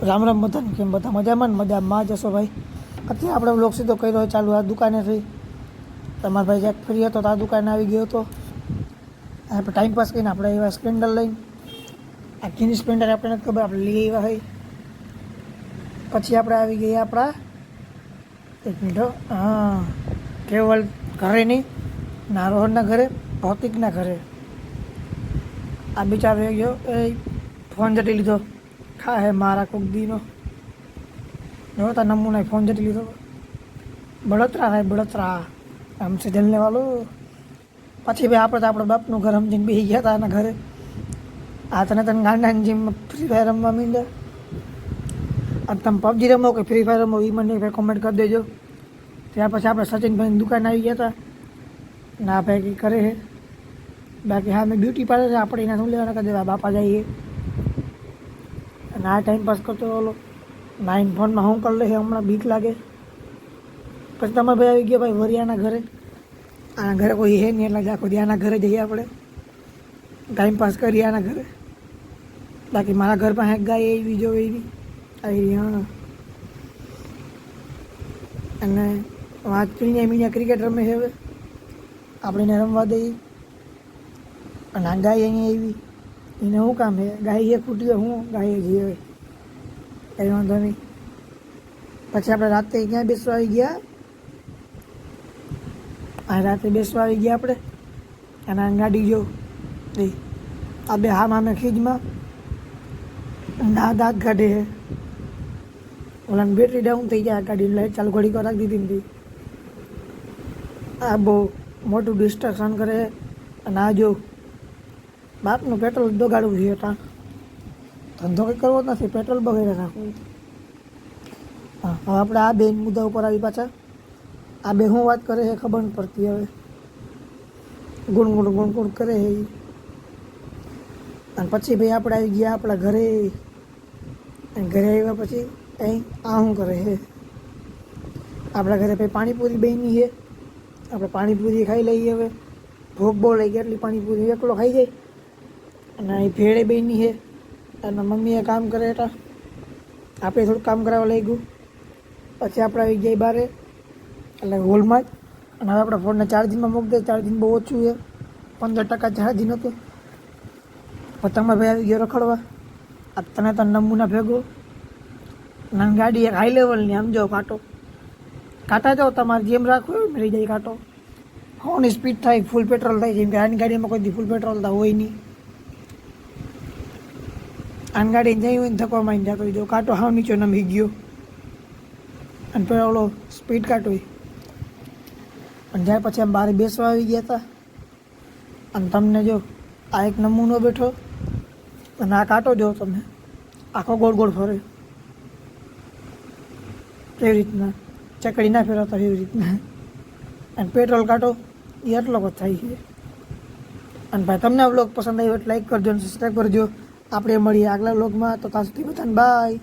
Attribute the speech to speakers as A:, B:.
A: રામ રામ બધાને, કેમ બધા મજામાં ને મજામાં જશો ભાઈ? અત્યારે આપણે બ્લોગ સીધો કર્યો ચાલુ આ દુકાને થઈ. તમારા ભાઈ જ્યાંક ફ્રી હતો તો આ દુકાને આવી ગયો હતો. આપણે ટાઈમ પાસ કરીને આપણે એવા સ્પ્લેન્ડર લઈને આ ઘીની સ્પ્લેન્ડર આપણે નથી ખબર, આપણે લઈ આવ્યા હોય. પછી આપણે આવી ગયા આપણા એક મિનિટ, હા, કેવલ ઘરે નહીં, નારોહરના ઘરે, ભૌતિકના ઘરે. આ બિચારો એ ગયો એ ફોન જટી લીધો, ખા હે મારા કોક દીનો જોતા નમૂના ફોન જટી લીધો. બળતરા થાય બળતરા, આમ છે જલને વાળું. પછી ભાઈ આપણે તો આપણા બાપનું ઘર સમજીને બેસી ગયા હતા એના ઘરે. આ તને ગાંડાની જેમ ફ્રી ફાયર રમવા માંડ્યા. અને તમે પબજી રમો કે ફ્રી ફાયર રમો એ મને ભાઈ કોમેન્ટ કરી દેજો. ત્યાર પછી આપણે સચિનભાઈની દુકાન આવી ગયા હતા. ના ભાઈ કંઈ કરે છે, બાકી હા મેં બ્યુટી પાર્લર છે, આપણે એના શું લેવાના કરી દેવા, બાપા જઈએ. અને આ ટાઈમ પાસ કરતો ઓલો નાઇન ફોનમાં શું કરી લે છે હમણાં, બીક લાગે. પછી તમારે ભાઈ આવી ગયા ભાઈ વરિયાના ઘરે. આના ઘરે કોઈ હે નહીં એટલે આખો દી આના ઘરે જઈએ આપણે, ટાઈમ પાસ કરીએ આના ઘરે. બાકી મારા ઘર પાસે ગાય એવી જો એવી આવી, હા. અને વાત મીડિયા ક્રિકેટ રમે છે હવે, આપણે એને રમવા દઈએ. અને આ ગાય અહીંયા આવી, એને શું કામ છે? ગાય એ ખૂટી હોય, હું ગાય જીવે, કંઈ વાંધો નહીં. પછી આપણે રાતે ક્યાં બેસવા આવી ગયા? આ રાતે બેસવા આવી ગયા આપણે. અને આ ગાડી જો આ બે હા મામે ખીજમાં દાંત કાઢે છે. ઓલાની બેટરી ડાઉન થઈ જાય, ગાડીની લાઈટ ચાલુ ઘડી કર રાખી દીધી નથી. આ બહુ મોટું ડિસ્ટ્રક્શન કરે. અને આ જો બાપનું પેટ્રોલ દોગાડવું જોઈએ, ત્યાં ધંધો કંઈ કરવો જ નથી, પેટ્રોલ બગાડે રાખવું. હા, હવે આપણે આ બે મુદ્દા ઉપર આવી પાછા. આ બે શું વાત કરે છે ખબર નથી પડતી હવે, ગુણ કરે છે. અને પછી ભાઈ આપણે આવી ગયા આપણા ઘરે. અને ઘરે આવ્યા પછી અહીં આ શું કરે છે? આપણા ઘરે ભાઈ પાણીપુરી બની છે, આપણે પાણીપુરી ખાઈ લઈએ. હવે ભૂખ બહુ લઈ ગઈ, એટલી પાણીપુરી એકલો ખાઈ જાય. અને અહીં ભેળે બની છે, અને મમ્મીએ કામ કરે હતા, આપણે થોડુંક કામ કરાવવા લઈ ગયું. પછી આપણે આવી ગયા બારે, એટલે હોલમાં જ. અને હવે આપણા ફોનને ચાર્જિંગમાં મૂકી દે, ચાર્જિંગ બહુ ઓછું છે, 15% ચાર્જિંગ હતું. પછી તમારે ભાઈ આવી ગયો રખડવા. આ તને નમૂના ભેગો નાની ગાડી એક હાઈ લેવલની, આમ જાઓ કાંટા જાઓ તમારે જેમ રાખવું હોય મરી જાય કાંટો. હોની સ્પીડ થાય, ફૂલ પેટ્રોલ થાય, જેમ કે આની ગાડીમાં કોઈ દી ફૂલ પેટ્રોલ હોય નહીં. આની ગાડી જઈ હોય ને થકવા માંડી જતો, જો કાંટો હાવ નીચો નમી ગયો. અને પેલો ઓલો સ્પીડ કાંટો હોય. અને ત્યાર પછી આમ બહાર બેસવા આવી ગયા હતા. અને તમને જો આ એક નમૂનો બેઠો, અને આ કાંટો જો તમે આખો ગોળ ગોળ ફરે, કેવી રીતના ચકડી ના ફેરવતા એવી રીતના. અને પેટ્રોલ કાંટો એ એટલો જ થાય છે. અને ભાઈ તમને આ વ્લોગ પસંદ આવ્યો એટલે લાઈક કરજો અને સબસ્ક્રાઈબ કરજો. આપણે મળીએ આગલા વ્લોગમાં, તો ત્યાં સુધી બધાને બાય.